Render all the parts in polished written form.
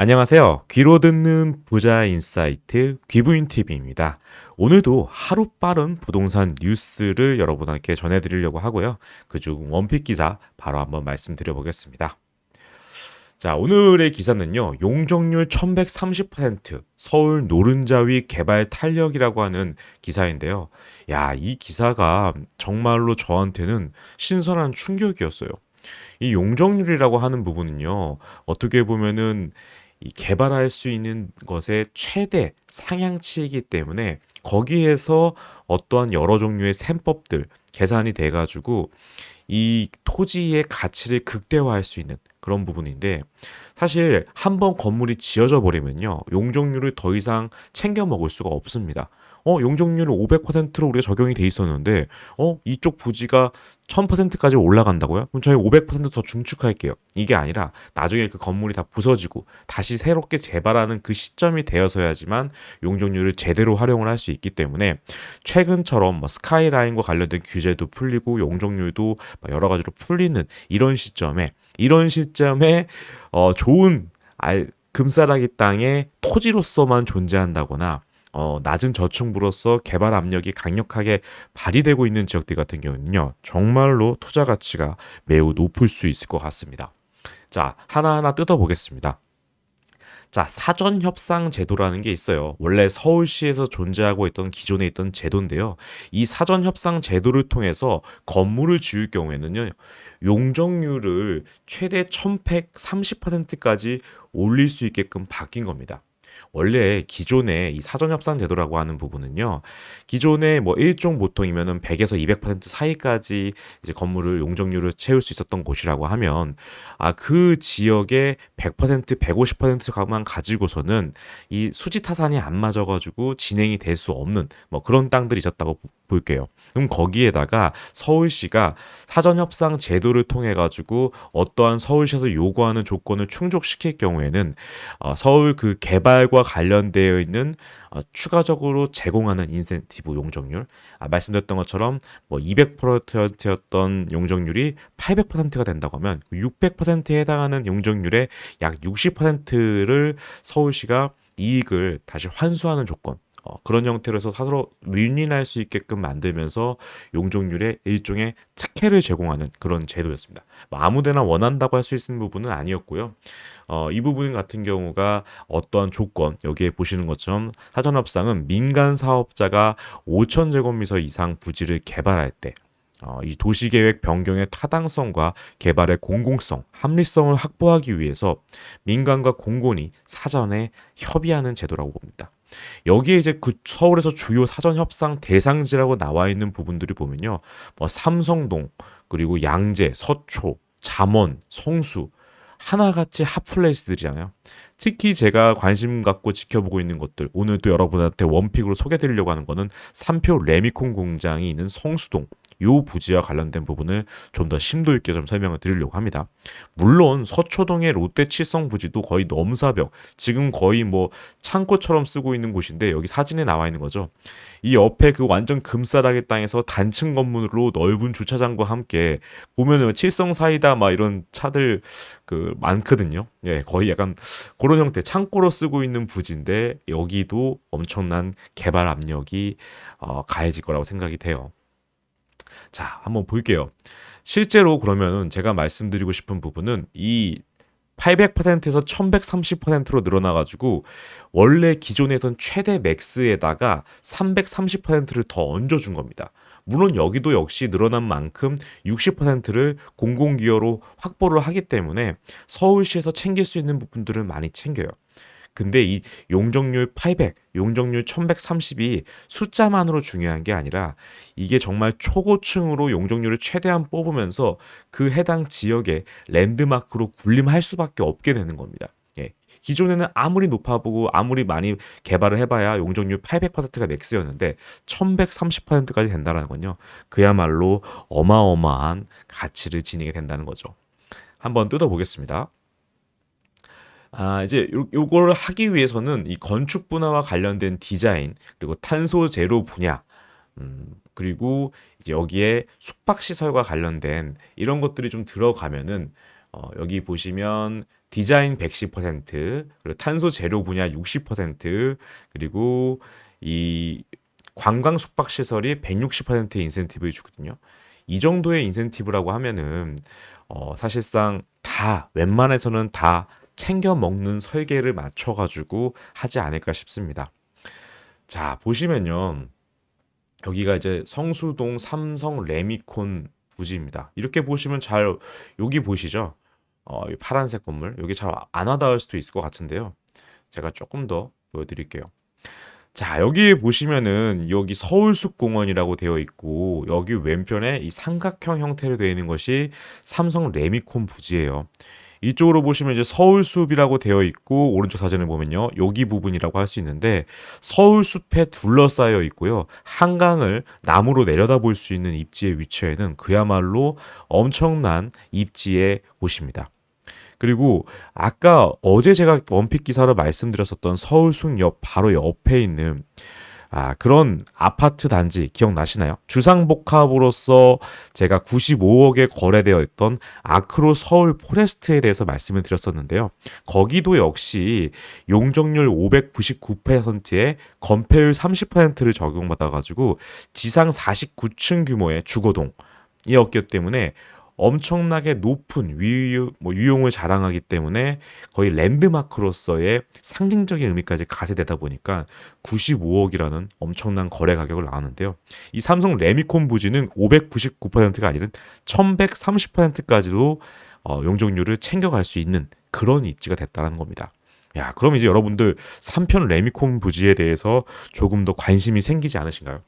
안녕하세요. 귀로 듣는 부자 인사이트 귀부인 TV입니다. 오늘도 하루 빠른 부동산 뉴스를 여러분께 전해드리려고 하고요. 그중 원픽 기사 바로 한번 말씀드려 보겠습니다. 자, 오늘의 기사는요. 용적률 1130% 서울 노른자 위 개발 탄력이라고 하는 기사인데요. 야, 이 기사가 정말로 저한테는 신선한 충격이었어요. 이 용적률이라고 하는 부분은요, 어떻게 보면은 이 개발할 수 있는 것의 최대 상향치이기 때문에 거기에서 어떠한 여러 종류의 셈법들 계산이 돼가지고 이 토지의 가치를 극대화할 수 있는 그런 부분인데, 사실 한번 건물이 지어져 버리면요 용적률을 더 이상 챙겨 먹을 수가 없습니다. 용적률은 500%로 우리가 적용이 돼 있었는데 이쪽 부지가 1000%까지 올라간다고요? 그럼 저희 500%더 중축할게요. 이게 아니라 나중에 그 건물이 다 부서지고 다시 새롭게 재발하는 그 시점이 되어서야지만 용적률을 제대로 활용을 할 수 있기 때문에, 최근처럼 뭐 스카이라인과 관련된 규제도 풀리고 용적률도 여러 가지로 풀리는 이런 시점에 좋은 금싸라기 땅의 토지로서만 존재한다거나 낮은 저층부로서 개발 압력이 강력하게 발휘되고 있는 지역들 같은 경우는요, 정말로 투자 가치가 매우 높을 수 있을 것 같습니다. 자, 하나하나 뜯어보겠습니다. 자, 사전협상 제도라는 게 있어요. 원래 서울시에서 존재하고 있던 기존에 있던 제도인데요. 이 사전협상 제도를 통해서 건물을 지을 경우에는요, 용적률을 최대 1130%까지 올릴 수 있게끔 바뀐 겁니다. 원래 기존의 이 사전협상 제도라고 하는 부분은요, 기존에 뭐 일종 보통이면은 100에서 200% 사이까지 이제 건물을 용적률을 채울 수 있었던 곳이라고 하면, 그 지역의 100%, 150%만 가지고서는 이 수지 타산이 안 맞아가지고 진행이 될 수 없는 뭐 그런 땅들이 있었다고 볼게요. 그럼 거기에다가 서울시가 사전협상 제도를 통해 가지고 어떠한 서울시에서 요구하는 조건을 충족시킬 경우에는 서울 그 개발과 관련되어 있는 추가적으로 제공하는 인센티브 용적률, 말씀드렸던 것처럼 뭐 200%였던 용적률이 800%가 된다고 하면 600%에 해당하는 용적률의 약 60%를 서울시가 이익을 다시 환수하는 조건, 그런 형태로 해서 서로 윈윈할 수 있게끔 만들면서 용적률의 일종의 특혜를 제공하는 그런 제도였습니다. 뭐 아무데나 원한다고 할 수 있는 부분은 아니었고요. 이 부분 같은 경우가 어떠한 조건, 여기에 보시는 것처럼 사전협상은 민간 사업자가 5,000제곱미터 이상 부지를 개발할 때 이 도시계획 변경의 타당성과 개발의 공공성, 합리성을 확보하기 위해서 민간과 공공이 사전에 협의하는 제도라고 봅니다. 여기에 이제 그 서울에서 주요 사전 협상 대상지라고 나와 있는 부분들이 보면요, 뭐 삼성동, 그리고 양재, 서초, 잠원, 성수, 하나같이 핫플레이스들이잖아요. 특히 제가 관심 갖고 지켜보고 있는 것들, 오늘 또 여러분한테 원픽으로 소개해드리려고 하는 거는 삼표 레미콘 공장이 있는 성수동, 요 부지와 관련된 부분을 좀 더 심도 있게 좀 설명을 드리려고 합니다. 물론 서초동의 롯데 칠성 부지도 거의 넘사벽, 지금 거의 뭐 창고처럼 쓰고 있는 곳인데, 여기 사진에 나와 있는 거죠. 이 옆에 그 완전 금싸라기 땅에서 단층 건물로 넓은 주차장과 함께 보면은 칠성 사이다 막 이런 차들 그 많거든요. 예, 거의 약간 그런 형태 창고로 쓰고 있는 부지인데, 여기도 엄청난 개발 압력이 가해질 거라고 생각이 돼요. 자, 한번 볼게요. 실제로 그러면 제가 말씀드리고 싶은 부분은 이 800%에서 1130%로 늘어나가지고 원래 기존에선 최대 맥스에다가 330%를 더 얹어준 겁니다. 물론 여기도 역시 늘어난 만큼 60%를 공공기여로 확보를 하기 때문에 서울시에서 챙길 수 있는 부분들은 많이 챙겨요. 근데 이 용적률 800, 용적률 1130이 숫자만으로 중요한 게 아니라, 이게 정말 초고층으로 용적률을 최대한 뽑으면서 그 해당 지역의 랜드마크로 군림할 수밖에 없게 되는 겁니다. 예. 기존에는 아무리 높아보고 아무리 많이 개발을 해봐야 용적률 800%가 맥스였는데 1130%까지 된다는 건요, 그야말로 어마어마한 가치를 지니게 된다는 거죠. 한번 뜯어보겠습니다. 이제 요걸 하기 위해서는 이 건축 분야와 관련된 디자인, 그리고 탄소 제로 분야, 그리고 이제 여기에 숙박 시설과 관련된 이런 것들이 좀 들어가면은, 여기 보시면 디자인 110%, 그리고 탄소 제로 분야 60%, 그리고 이 관광 숙박 시설이 160%의 인센티브를 주거든요. 이 정도의 인센티브라고 하면은 사실상 다 웬만해서는 다 챙겨 먹는 설계를 맞춰 가지고 하지 않을까 싶습니다. 자, 보시면요. 여기가 이제 성수동 삼성 레미콘 부지입니다. 이렇게 보시면 잘 여기 보이시죠? 이 파란색 건물 여기 잘 안 와닿을 수도 있을 것 같은데요. 제가 조금 더 보여드릴게요. 자, 여기 보시면은 여기 서울숲공원이라고 되어 있고 여기 왼편에 이 삼각형 형태로 되어 있는 것이 삼성 레미콘 부지예요. 이쪽으로 보시면 이제 서울숲이라고 되어 있고 오른쪽 사진을 보면요. 여기 부분이라고 할 수 있는데 서울숲에 둘러싸여 있고요. 한강을 나무로 내려다볼 수 있는 입지에 위치에는 그야말로 엄청난 입지의 곳입니다. 그리고 아까 어제 제가 원픽 기사로 말씀드렸었던 서울숲역 바로 옆에 있는 그런 아파트 단지 기억나시나요? 주상복합으로서 제가 95억에 거래되어 있던 아크로 서울 포레스트에 대해서 말씀을 드렸었는데요. 거기도 역시 용적률 599%에 건폐율 30%를 적용받아가지고 지상 49층 규모의 주거동이었기 때문에 엄청나게 높은 유용을 자랑하기 때문에 거의 랜드마크로서의 상징적인 의미까지 가세되다 보니까 95억이라는 엄청난 거래 가격을 나왔는데요. 이 삼성 레미콘 부지는 599%가 아니라 1130%까지도 용적률을 챙겨갈 수 있는 그런 입지가 됐다는 겁니다. 야, 그럼 이제 여러분들 3편 레미콘 부지에 대해서 조금 더 관심이 생기지 않으신가요?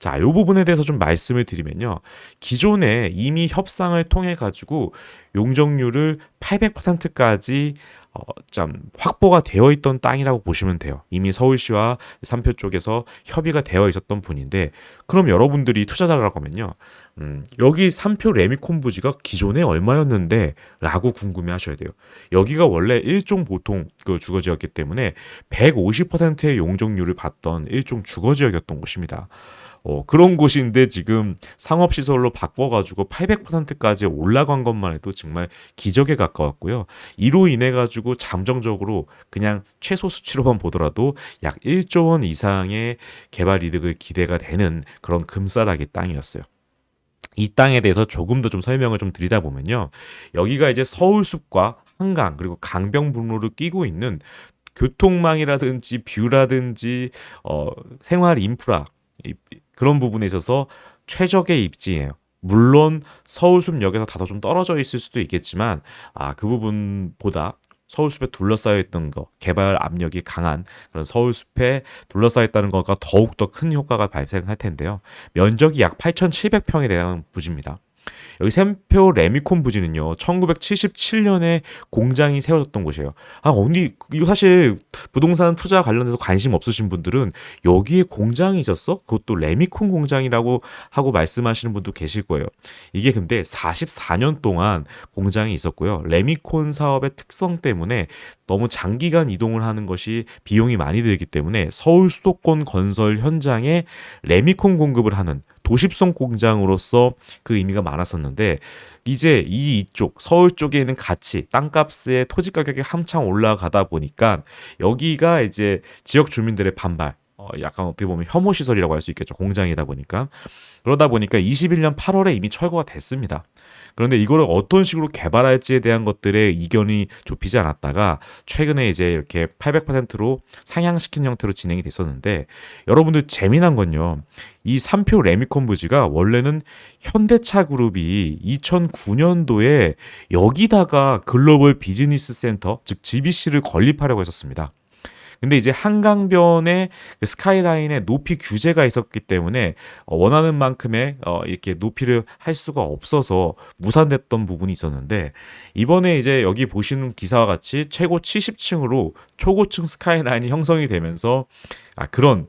자, 이 부분에 대해서 좀 말씀을 드리면요. 기존에 이미 협상을 통해 가지고 용적률을 800%까지 좀 확보가 되어 있던 땅이라고 보시면 돼요. 이미 서울시와 3표 쪽에서 협의가 되어 있었던 분인데, 그럼 여러분들이 투자자라고 하면요. 여기 3표 레미콘 부지가 기존에 얼마였는데 라고 궁금해 하셔야 돼요. 여기가 원래 일종 보통 그 주거지였기 때문에 150%의 용적률을 받던 일종 주거지역이었던 곳입니다. 그런 곳인데 지금 상업시설로 바꿔가지고 800%까지 올라간 것만 해도 정말 기적에 가까웠고요. 이로 인해 가지고 잠정적으로 그냥 최소 수치로만 보더라도 약 1조 원 이상의 개발 이득을 기대가 되는 그런 금싸라기 땅이었어요. 이 땅에 대해서 조금 더 좀 설명을 좀 드리다 보면요. 여기가 이제 서울숲과 한강 그리고 강변북로를 끼고 있는 교통망이라든지 뷰라든지 생활 인프라 그런 부분에 있어서 최적의 입지예요. 물론 서울숲역에서 다소 좀 떨어져 있을 수도 있겠지만 그 부분보다 서울숲에 둘러싸여 있던 거, 개발 압력이 강한 그런 서울숲에 둘러싸여 있다는 거가 더욱더 큰 효과가 발생할 텐데요. 면적이 약 8,700평에 대한 부지입니다. 여기 샘표 레미콘 부지는요, 1977년에 공장이 세워졌던 곳이에요. 언니, 이거 사실 부동산 투자 관련해서 관심 없으신 분들은 여기에 공장이 있었어? 그것도 레미콘 공장이라고 하고 말씀하시는 분도 계실 거예요. 이게 근데 44년 동안 공장이 있었고요. 레미콘 사업의 특성 때문에 너무 장기간 이동을 하는 것이 비용이 많이 들기 때문에 서울 수도권 건설 현장에 레미콘 공급을 하는 도십성 공장으로서 그 의미가 많았었는데 이제 이쪽 서울 쪽에 있는 가치 땅값의 토지 가격이 한창 올라가다 보니까 여기가 이제 지역 주민들의 반발 약간 어떻게 보면 혐오 시설이라고 할 수 있겠죠. 공장이다 보니까 그러다 보니까 21년 8월에 이미 철거가 됐습니다. 그런데 이거를 어떤 식으로 개발할지에 대한 것들의 이견이 좁히지 않았다가 최근에 이제 이렇게 800%로 상향시킨 형태로 진행이 됐었는데 여러분들 재미난 건요. 이 3표 레미콘 부지가 원래는 현대차 그룹이 2009년도에 여기다가 글로벌 비즈니스 센터 즉 GBC를 건립하려고 했었습니다. 근데 이제 한강변에 그 스카이라인에 높이 규제가 있었기 때문에 원하는 만큼의 이렇게 높이를 할 수가 없어서 무산됐던 부분이 있었는데 이번에 이제 여기 보시는 기사와 같이 최고 70층으로 초고층 스카이라인이 형성이 되면서 그런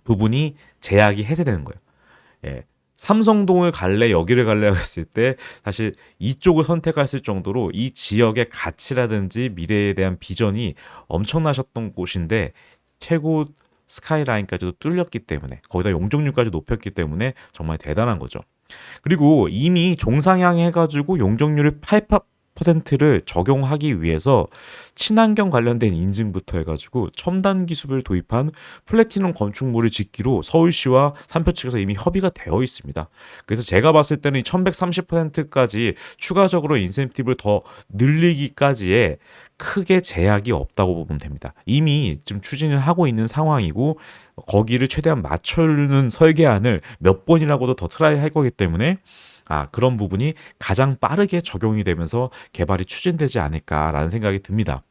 부분이 제약이 해제되는 거예요. 예. 삼성동을 갈래 여기를 갈래 했을 때 사실 이쪽을 선택했을 정도로 이 지역의 가치라든지 미래에 대한 비전이 엄청나셨던 곳인데 최고 스카이라인까지도 뚫렸기 때문에 거기다 용적률까지 높였기 때문에 정말 대단한 거죠. 그리고 이미 종상향 해가지고 용적률을 30%를 적용하기 위해서 친환경 관련된 인증부터 해가지고 첨단 기술을 도입한 플래티넘 건축물을 짓기로 서울시와 삼표 측에서 이미 협의가 되어 있습니다. 그래서 제가 봤을 때는 이 1130%까지 추가적으로 인센티브를 더 늘리기까지의 크게 제약이 없다고 보면 됩니다. 이미 지금 추진을 하고 있는 상황이고 거기를 최대한 맞추는 설계안을 몇 번이라고도 더 트라이 할 거기 때문에 그런 부분이 가장 빠르게 적용이 되면서 개발이 추진되지 않을까라는 생각이 듭니다.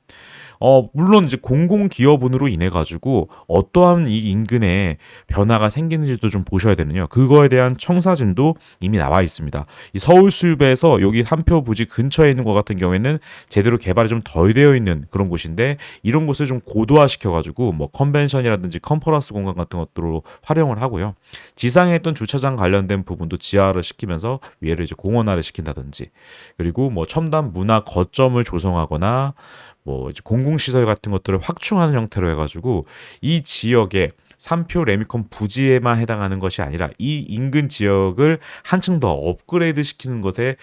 물론 이제 공공기업은으로 인해 가지고 어떠한 이 인근에 변화가 생기는지도 좀 보셔야 되는요. 그거에 대한 청사진도 이미 나와 있습니다. 이 서울숲에서 여기 삼표 부지 근처에 있는 것 같은 경우에는 제대로 개발이 좀 덜 되어 있는 그런 곳인데 이런 곳을 좀 고도화시켜 가지고 뭐 컨벤션이라든지 컨퍼런스 공간 같은 것들로 활용을 하고요. 지상에 있던 주차장 관련된 부분도 지하를 시키면서 위에를 이제 공원화를 시킨다든지 그리고 뭐 첨단 문화 거점을 조성하거나 뭐 이제 공공시설 같은 것들을 확충하는 형태로 해가지고 이 지역에 삼표 레미콘 부지에만 해당하는 것이 아니라 이 인근 지역을 한층 더 업그레이드 시키는 것에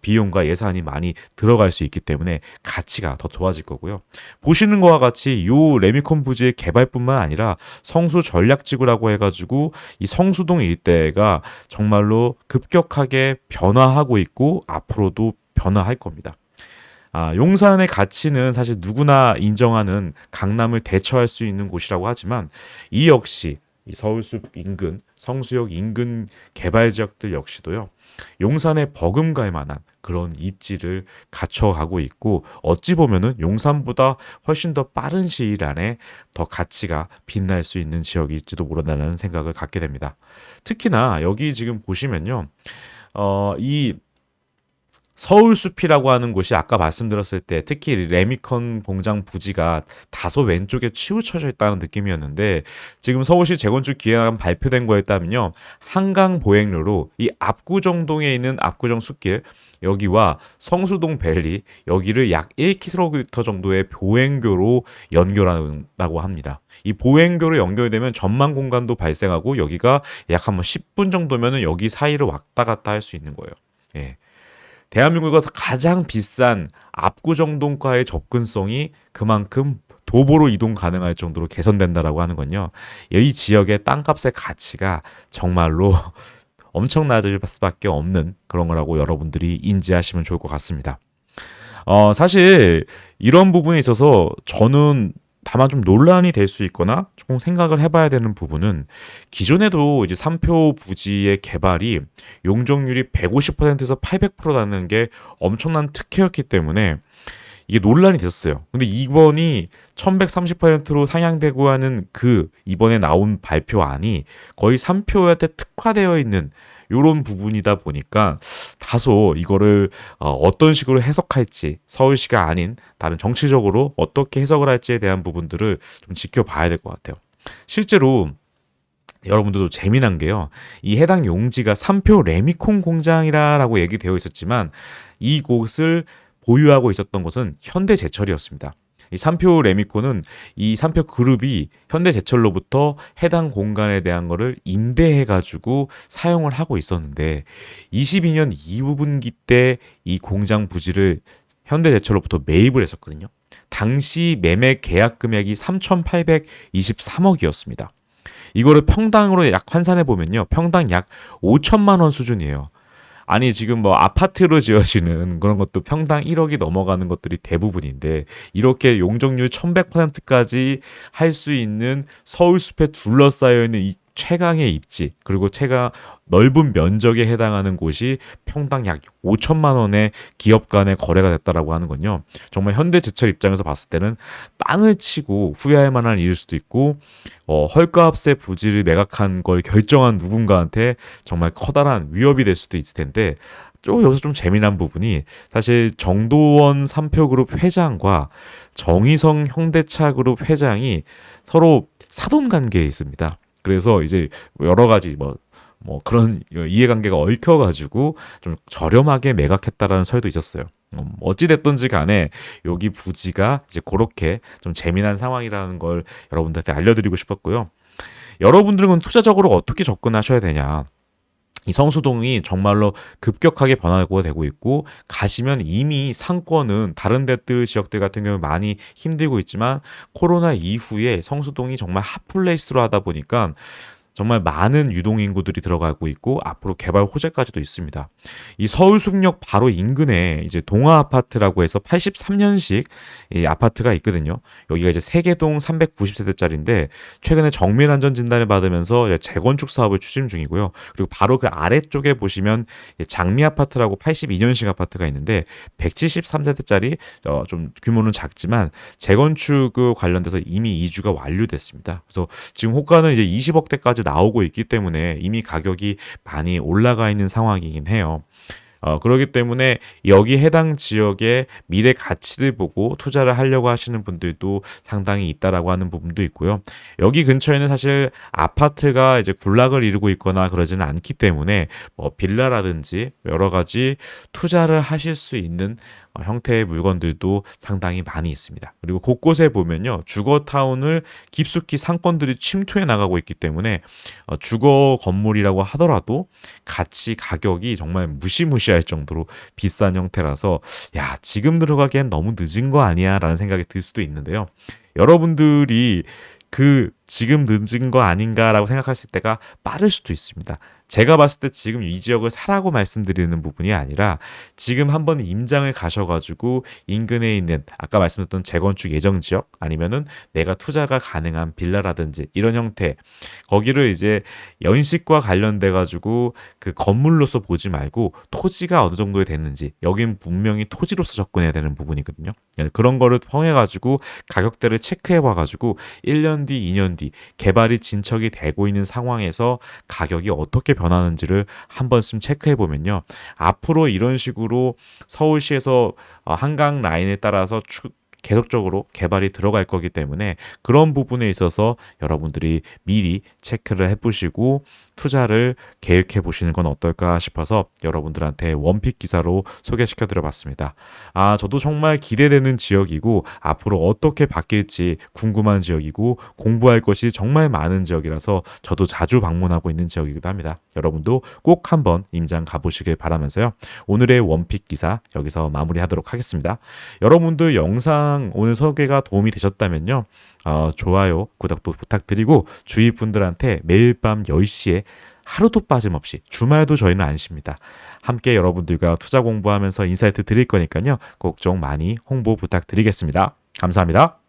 비용과 예산이 많이 들어갈 수 있기 때문에 가치가 더 좋아질 거고요. 보시는 것과 같이 요 레미콘 부지의 개발뿐만 아니라 성수 전략지구라고 해가지고 이 성수동 일대가 정말로 급격하게 변화하고 있고 앞으로도 변화할 겁니다. 용산의 가치는 사실 누구나 인정하는 강남을 대처할 수 있는 곳이라고 하지만 이 역시 이 서울숲 인근, 성수역 인근 개발 지역들 역시도요. 용산에 버금갈 만한 그런 입지를 갖춰가고 있고 어찌 보면은 용산보다 훨씬 더 빠른 시일 안에 더 가치가 빛날 수 있는 지역일지도 모른다는 생각을 갖게 됩니다. 특히나 여기 지금 보시면요. 이 서울숲이라고 하는 곳이 아까 말씀드렸을 때 특히 레미콘 공장 부지가 다소 왼쪽에 치우쳐져 있다는 느낌이었는데 지금 서울시 재건축 기획안 발표된 거에 따르면요. 한강 보행로로 이 압구정동에 있는 압구정 숲길 여기와 성수동 밸리 여기를 약 1km 정도의 보행교로 연결한다고 합니다. 이 보행교로 연결되면 전망 공간도 발생하고 여기가 약 한 10분 정도면 여기 사이를 왔다 갔다 할 수 있는 거예요. 예. 대한민국에서 가장 비싼 압구정동과의 접근성이 그만큼 도보로 이동 가능할 정도로 개선된다라고 하는 건요. 이 지역의 땅값의 가치가 정말로 엄청나질 수밖에 없는 그런 거라고 여러분들이 인지하시면 좋을 것 같습니다. 사실 이런 부분에 있어서 저는 다만 좀 논란이 될 수 있거나 조금 생각을 해봐야 되는 부분은 기존에도 이제 삼표 부지의 개발이 용적률이 150%에서 800%라는 게 엄청난 특혜였기 때문에 이게 논란이 됐었어요. 근데 이번이 1130%로 상향되고 하는 그 이번에 나온 발표안이 거의 삼표한테 특화되어 있는 요런 부분이다 보니까 다소 이거를 어떤 식으로 해석할지 서울시가 아닌 다른 정치적으로 어떻게 해석을 할지에 대한 부분들을 좀 지켜봐야 될 것 같아요. 실제로 여러분들도 재미난 게요. 이 해당 용지가 삼표 레미콘 공장이라고 얘기되어 있었지만 이곳을 보유하고 있었던 것은 현대제철이었습니다. 이 삼표 레미콘은 이 삼표 그룹이 현대제철로부터 해당 공간에 대한 거를 임대해가지고 사용을 하고 있었는데 22년 2분기 때 이 공장 부지를 현대제철로부터 매입을 했었거든요. 당시 매매 계약 금액이 3,823억이었습니다. 이거를 평당으로 약 환산해 보면요. 평당 약 5천만 원 수준이에요. 아니 지금 뭐 아파트로 지어지는 그런 것도 평당 1억이 넘어가는 것들이 대부분인데 이렇게 용적률 1100%까지 할 수 있는 서울숲에 둘러싸여 있는 이 최강의 입지 그리고 최강 넓은 면적에 해당하는 곳이 평당 약 5천만 원의 기업 간의 거래가 됐다라고 하는 건요. 정말 현대제철 입장에서 봤을 때는 땅을 치고 후회할 만한 일일 수도 있고 헐값의 부지를 매각한 걸 결정한 누군가한테 정말 커다란 위협이 될 수도 있을 텐데 여기서 좀 재미난 부분이 사실 정도원 삼표그룹 회장과 정의성 현대차그룹 회장이 서로 사돈 관계에 있습니다. 그래서 이제 여러 가지 뭐 그런 이해관계가 얽혀가지고 좀 저렴하게 매각했다라는 설도 있었어요. 어찌됐든지 간에 여기 부지가 이제 그렇게 좀 재미난 상황이라는 걸 여러분들한테 알려드리고 싶었고요. 여러분들은 투자적으로 어떻게 접근하셔야 되냐. 이 성수동이 정말로 급격하게 변화가 되고 있고, 가시면 이미 상권은 다른 데들 지역들 같은 경우 많이 힘들고 있지만 코로나 이후에 성수동이 정말 핫플레이스로 하다 보니까 정말 많은 유동 인구들이 들어가고 있고 앞으로 개발 호재까지도 있습니다. 이 서울 숙역 바로 인근에 이제 동아 아파트라고 해서 83년식 이 아파트가 있거든요. 여기가 이제 세개동 390세대짜리인데 최근에 정밀 안전 진단을 받으면서 이제 재건축 사업을 추진 중이고요. 그리고 바로 그 아래쪽에 보시면 장미 아파트라고 82년식 아파트가 있는데 173세대짜리 좀 규모는 작지만 재건축 관련돼서 이미 이주가 완료됐습니다. 그래서 지금 호가는 이제 20억대까지 나오고 있기 때문에 이미 가격이 많이 올라가 있는 상황이긴 해요. 그렇기 때문에 여기 해당 지역의 미래 가치를 보고 투자를 하려고 하시는 분들도 상당히 있다라고 하는 부분도 있고요. 여기 근처에는 사실 아파트가 이제 군락을 이루고 있거나 그러지는 않기 때문에 뭐 빌라라든지 여러 가지 투자를 하실 수 있는 형태의 물건들도 상당히 많이 있습니다. 그리고 곳곳에 보면요, 주거타운을 깊숙이 상권들이 침투해 나가고 있기 때문에 주거 건물이라고 하더라도 가치 가격이 정말 무시무시할 정도로 비싼 형태라서 야, 지금 들어가기엔 너무 늦은 거 아니야 라는 생각이 들 수도 있는데요. 여러분들이 그 지금 늦은 거 아닌가라고 생각하실 때가 빠를 수도 있습니다. 제가 봤을 때 지금 이 지역을 사라고 말씀드리는 부분이 아니라 지금 한번 임장을 가셔가지고 인근에 있는 아까 말씀드렸던 재건축 예정 지역 아니면은 내가 투자가 가능한 빌라라든지 이런 형태 거기를 이제 연식과 관련돼 가지고 그 건물로서 보지 말고 토지가 어느 정도에 됐는지 여긴 분명히 토지로서 접근해야 되는 부분이거든요. 그런 거를 통해 가지고 가격대를 체크해 봐 가지고 1년 뒤, 2년 뒤 개발이 진척이 되고 있는 상황에서 가격이 어떻게 변하는지를 한 번쯤 체크해 보면요. 앞으로 이런 식으로 서울시에서 한강 라인에 따라서 계속적으로 개발이 들어갈 거기 때문에 그런 부분에 있어서 여러분들이 미리 체크를 해보시고 투자를 계획해 보시는 건 어떨까 싶어서 여러분들한테 원픽 기사로 소개시켜 드려봤습니다. 저도 정말 기대되는 지역이고 앞으로 어떻게 바뀔지 궁금한 지역이고 공부할 것이 정말 많은 지역이라서 저도 자주 방문하고 있는 지역이기도 합니다. 여러분도 꼭 한번 임장 가보시길 바라면서요. 오늘의 원픽 기사 여기서 마무리하도록 하겠습니다. 여러분들 영상 오늘 소개가 도움이 되셨다면요. 좋아요, 구독도 부탁드리고 주위 분들한테 매일 밤 10시에 하루도 빠짐없이 주말도 저희는 안 쉽니다. 함께 여러분들과 투자 공부하면서 인사이트 드릴 거니까요. 꼭 좀 많이 홍보 부탁드리겠습니다. 감사합니다.